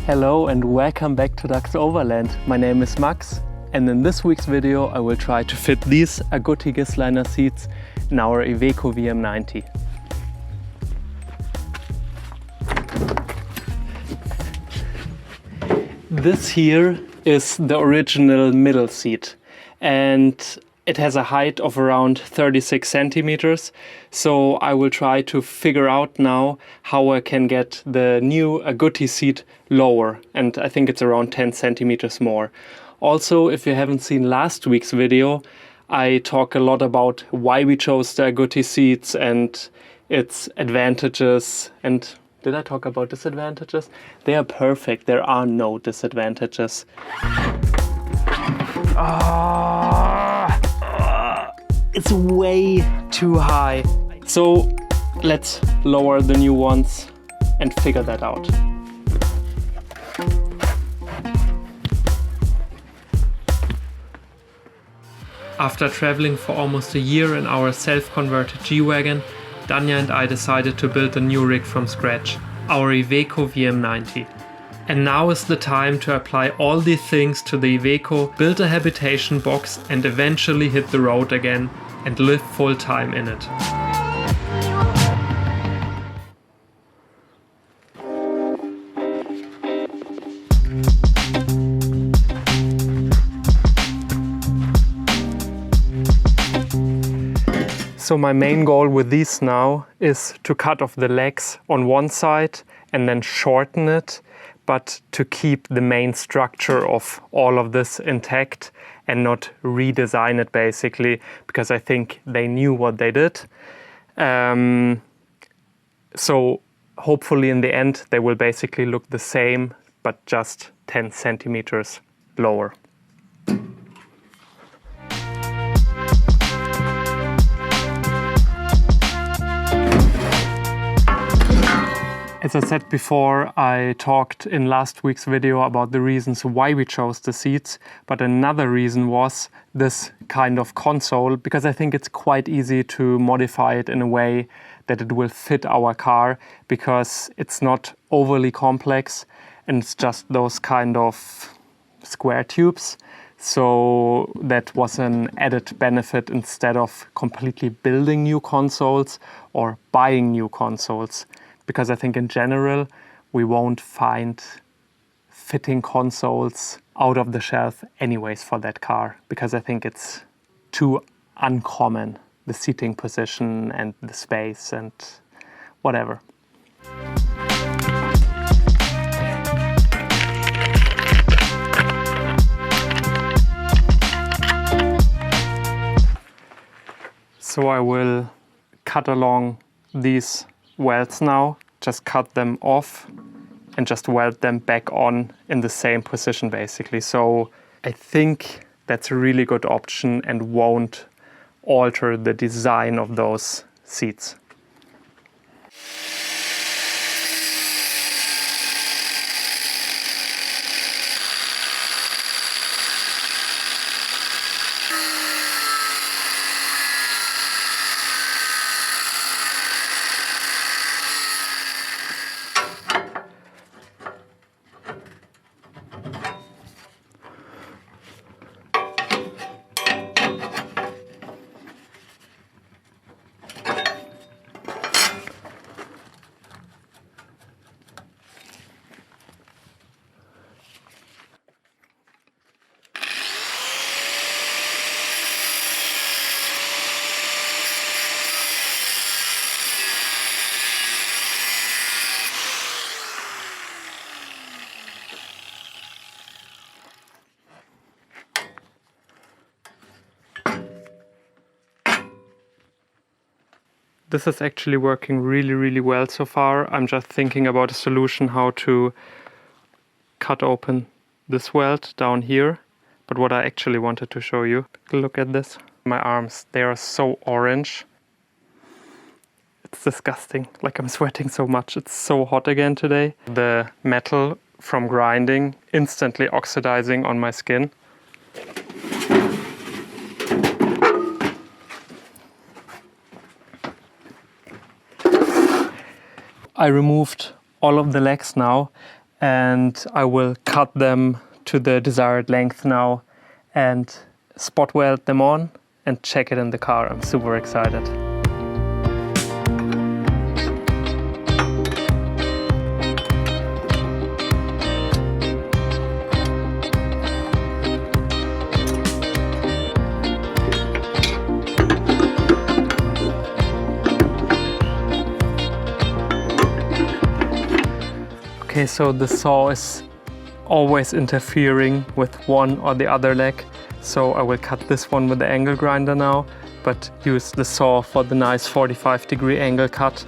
Hello and welcome back to Dax.Overland. My name is Max, and in this week's video I will try to fit these Aguti GIS-Liner seats in our Iveco VM90. This here is the original middle seat, and it has a height of around 36 centimeters. So I will try to figure out now how I can get the new Aguti seat lower, and I think it's around 10 centimeters more. Also, if you haven't seen last week's video, I talk a lot about why we chose the Aguti seats and its advantages. And did I talk about disadvantages? They are perfect. There are no disadvantages. It's way too high. So let's lower the new ones and figure that out. After traveling for almost a year in our self-converted G-Wagon, Danja and I decided to build a new rig from scratch, our Iveco VM90. And now is the time to apply all these things to the Iveco, build a habitation box and eventually hit the road again and live full time in it. So my main goal with these now is to cut off the legs on one side and then shorten it, but to keep the main structure of all of this intact and not redesign it basically, because I think they knew what they did. So hopefully in the end they will basically look the same, but just 10 centimeters lower. As I said before, I talked in last week's video about the reasons why we chose the seats, but another reason was this kind of console, because I think it's quite easy to modify it in a way that it will fit our car, because it's not overly complex and it's just those kind of square tubes. So that was an added benefit instead of completely building new consoles or buying new consoles. Because I think in general, we won't find fitting consoles out of the shelf anyways for that car. Because I think it's too uncommon, the seating position and the space and whatever. So I will cut along these welds now, just cut them off and just weld them back on in the same position basically. So I think that's a really good option and won't alter the design of those seats. This is actually working really well so far. I'm just thinking about a solution how to cut open this weld down here. But what I actually wanted to show you, look at this. My arms, they are so orange. It's disgusting, like I'm sweating so much. It's so hot again today. The metal from grinding instantly oxidizing on my skin. I removed all of the legs now, and I will cut them to the desired length now and spot weld them on and check it in the car. I'm super excited. Okay, so the saw is always interfering with one or the other leg. So I will cut this one with the angle grinder now, but use the saw for the nice 45-degree angle cut.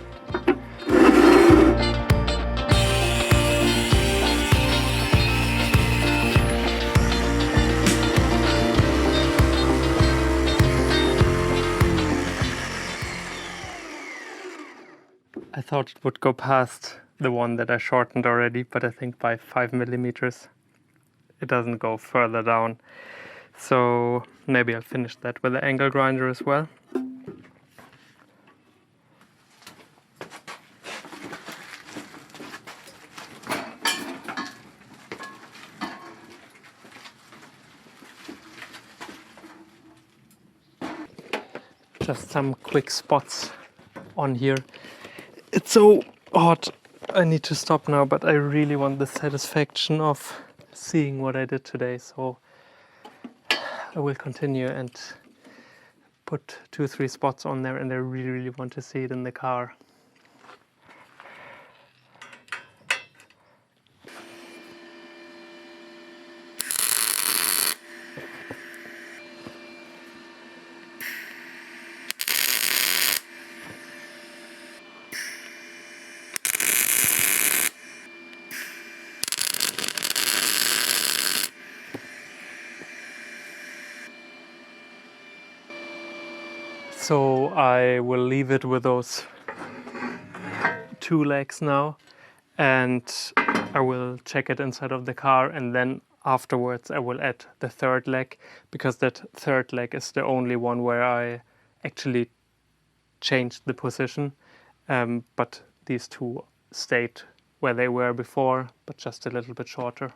I thought it would go past the one that I shortened already, but I think by 5 millimeters it doesn't go further down. So maybe I'll finish that with the angle grinder as well. Just some quick spots on here. It's so hot. I need to stop now, but I really want the satisfaction of seeing what I did today. So I will continue and put 2-3 spots on there, and I really want to see it in the car. So I will leave it with those 2 legs now, and I will check it inside of the car, and then afterwards I will add the 3rd leg, because that 3rd leg is the only one where I actually changed the position, but these 2 stayed where they were before, but just a little bit shorter.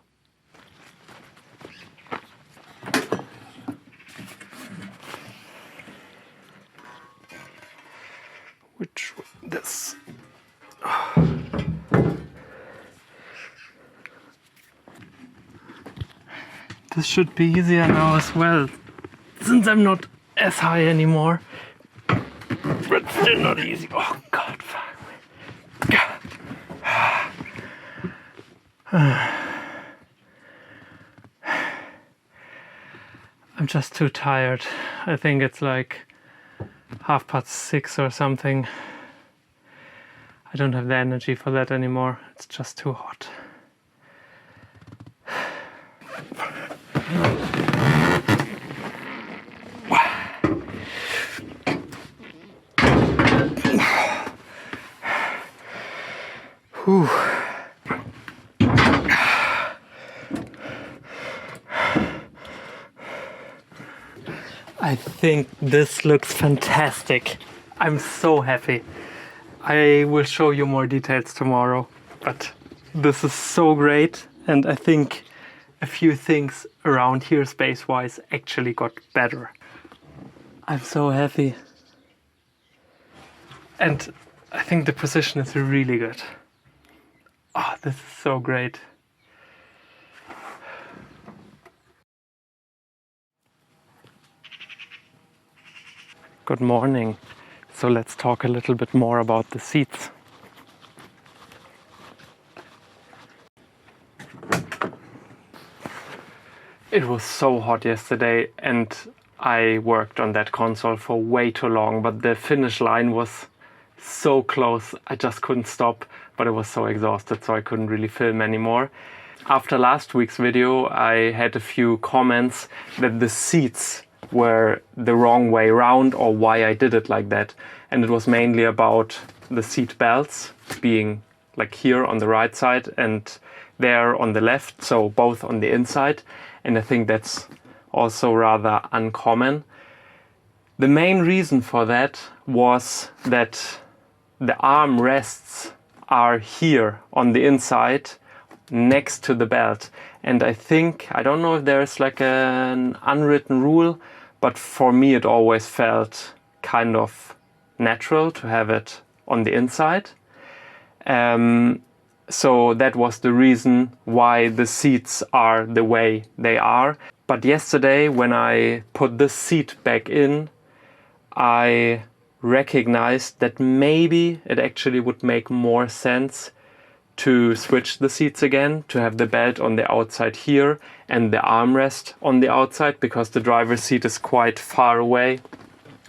Which this. This should be easier now as well, since I'm not as high anymore. But still not easy. Oh God, fuck me. I'm just too tired. I think it's like 6:30 or something. I don't have the energy for that anymore. It's just too hot. Whew. I think this looks fantastic. I'm so happy. I will show you more details tomorrow, but this is so great, and I think a few things around here space-wise actually got better. I'm so happy. And I think the position is really good. Oh, this is so great. Good morning. So let's talk a little bit more about the seats. It was so hot yesterday, and I worked on that console for way too long, but the finish line was so close, I just couldn't stop, but I was so exhausted, so I couldn't really film anymore. After last week's video, I had a few comments that the seats were the wrong way round, or why I did it like that. And it was mainly about the seat belts being like here on the right side and there on the left, so both on the inside. And I think that's also rather uncommon. The main reason for that was that the arm rests are here on the inside next to the belt. And I think, I don't know if there's like an unwritten rule, but for me it always felt kind of natural to have it on the inside. So that was the reason why the seats are the way they are. But yesterday when I put this seat back in, I recognized that maybe it actually would make more sense to switch the seats again, to have the belt on the outside here and the armrest on the outside, because the driver's seat is quite far away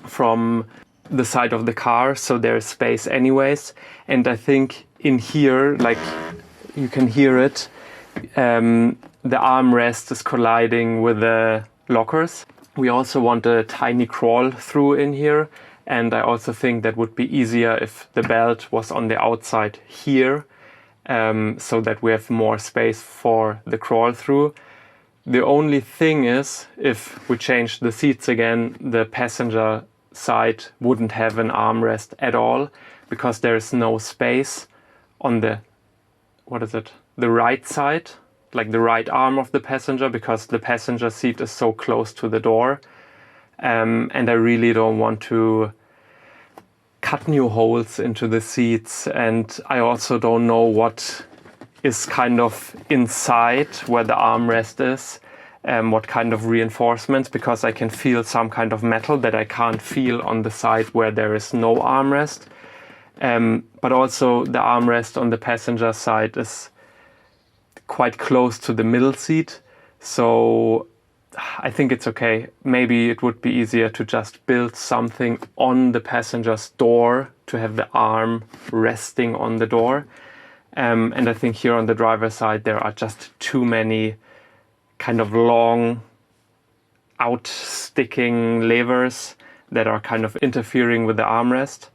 from the side of the car, so there's space anyways. And I think in here, like you can hear it, the armrest is colliding with the lockers. We also want a tiny crawl through in here, and I also think that would be easier if the belt was on the outside here, so that we have more space for the crawl through. The only thing is, if we change the seats again, the passenger side wouldn't have an armrest at all, because there is no space on the, the right side, like the right arm of the passenger, because the passenger seat is so close to the door. And I really don't want to cut new holes into the seats, and I also don't know what is kind of inside where the armrest is, what kind of reinforcements, because I can feel some kind of metal that I can't feel on the side where there is no armrest. But also the armrest on the passenger side is quite close to the middle seat, so I think it's okay. Maybe it would be easier to just build something on the passenger's door to have the arm resting on the door. And I think here on the driver's side there are just too many kind of long out-sticking levers that are kind of interfering with the armrest.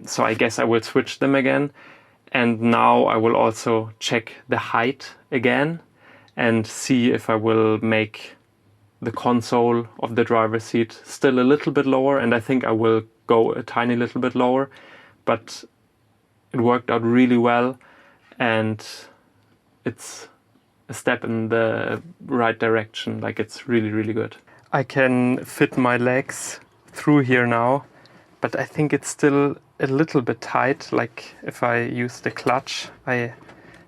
So I guess I will switch them again. And now I will also check the height again and see if I will make the console of the driver's seat still a little bit lower. And I think I will go a tiny little bit lower, but it worked out really well, and it's a step in the right direction. Like, it's really, really good. I can fit my legs through here now, but I think it's still a little bit tight. Like, if I use the clutch, I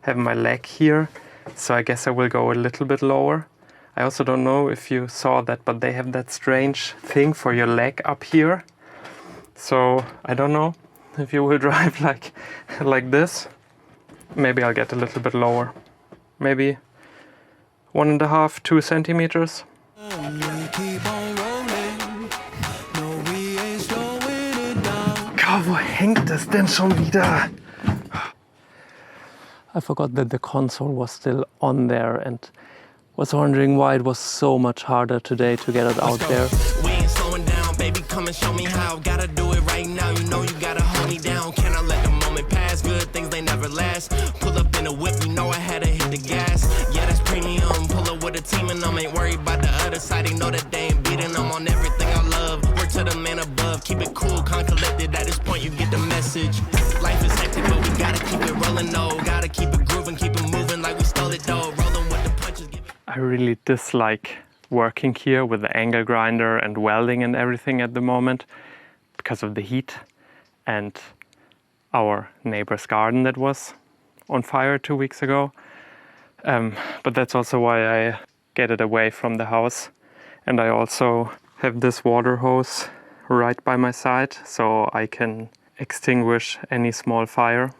have my leg here, so I guess I will go a little bit lower. I also don't know if you saw that, but they have that strange thing for your leg up here. So I don't know if you will drive like this. Maybe I'll get a little bit lower. Maybe 1.5, 2 centimeters. Wo hängt das denn schon wieder? I forgot that the console was still on there and was wondering why it was so much harder today to get it out there. We ain't slowing down, baby, come and show me how. Gotta do it right now, you know you gotta hold me down. Can I let the moment pass? Good things, they never last. Pull up in a whip, you know I had to hit the gas. Yeah, that's premium, pull up with a team and I ain't worried about the other side. They know that they ain't beating them on everything I love. Work to the man above, keep it cool, calm, collected. At this point you get the message. Life is hectic, but we gotta keep it rolling, though. Gotta keep it grooving, keep it moving like we stole it, though. Rolling with the punches. I really dislike working here with the angle grinder and welding and everything at the moment because of the heat and our neighbor's garden that was on fire 2 weeks ago. But that's also why I get it away from the house. And I also have this water hose right by my side, so I can extinguish any small fire.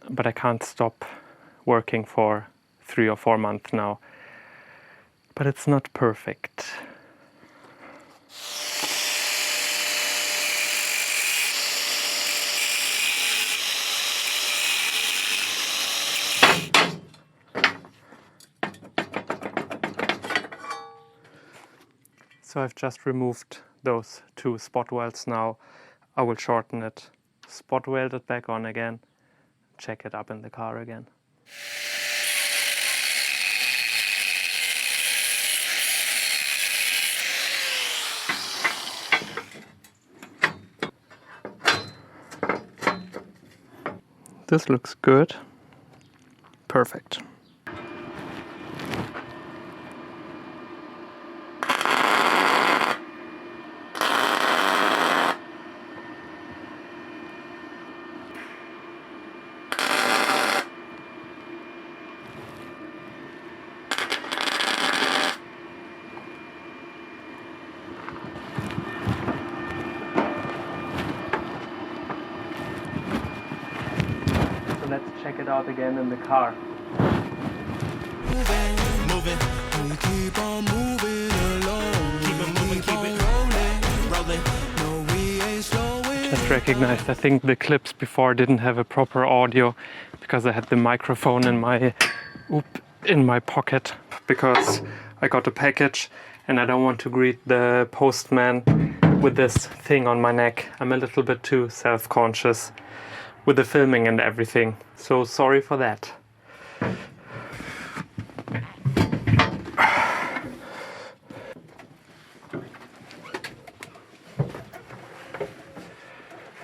But I can't stop working for 3 or 4 months now. But it's not perfect. So I've just removed those 2 spot welds now. I will shorten it, spot weld it back on again, check it up in the car again. This looks good. perfect. Let's check it out again in the car. Moving, we keep on moving along. Keep it moving, keep it rolling. No, we ain't slowing. Just recognized, I think the clips before didn't have a proper audio because I had the microphone in my pocket because I got a package and I don't want to greet the postman with this thing on my neck. I'm a little bit too self-conscious with the filming and everything, so sorry for that.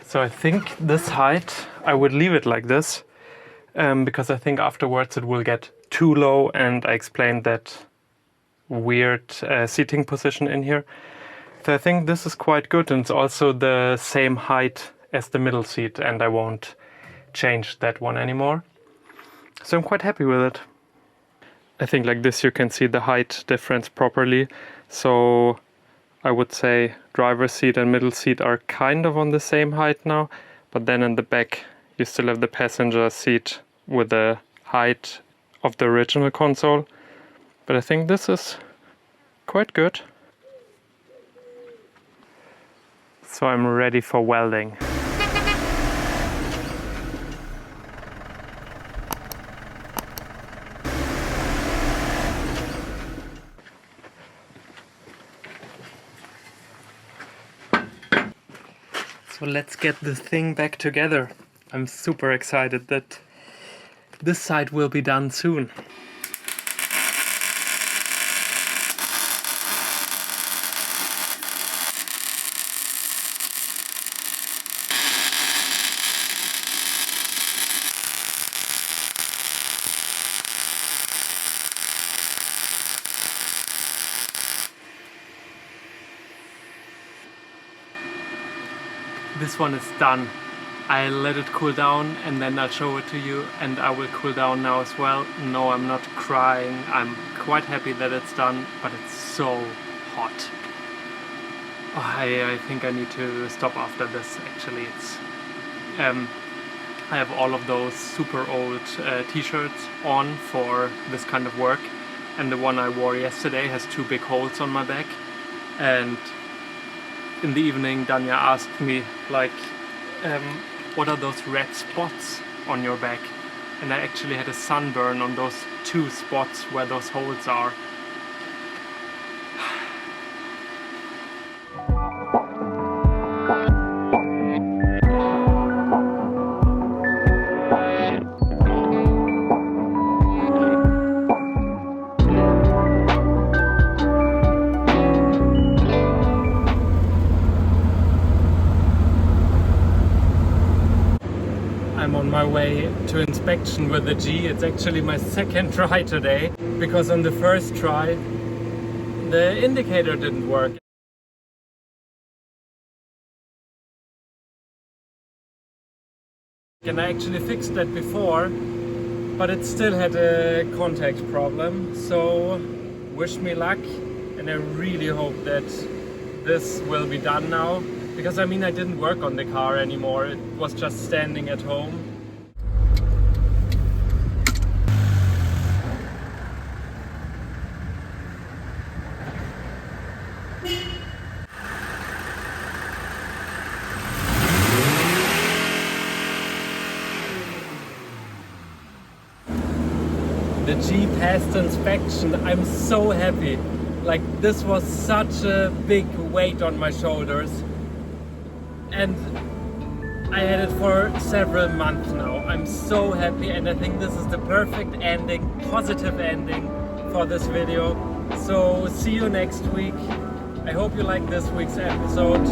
So I think this height, I would leave it like this, because I think afterwards it will get too low, and I explained that weird seating position in here. So I think this is quite good, and it's also the same height as the middle seat, and I won't change that one anymore. So I'm quite happy with it. I think like this you can see the height difference properly. So I would say driver's seat and middle seat are kind of on the same height now, but then in the back you still have the passenger seat with the height of the original console. But I think this is quite good. So I'm ready for welding. So let's get this thing back together. I'm super excited that this side will be done soon. This one is done. I let it cool down and then I'll show it to you, and I will cool down now as well. No, I'm not crying. I'm quite happy that it's done, but it's so hot. Oh, I think I need to stop after this actually. It's I have all of those super old t-shirts on for this kind of work, and the one I wore yesterday has 2 big holes on my back. And in the evening, Danja asked me, like, what are those red spots on your back? And I actually had a sunburn on those 2 spots where those holes are. I'm on my way to inspection with the G. It's actually my second try today, because on the first try the indicator didn't work. And I actually fixed that before, but it still had a contact problem. So wish me luck, and I really hope that this will be done now. Because I mean, I didn't work on the car anymore, it was just standing at home. The G passed inspection. I'm so happy. Like, this was such a big weight on my shoulders. And I had it for several months now. I'm so happy, and I think this is the perfect ending, positive ending for this video. So see you next week. I hope you like this week's episode.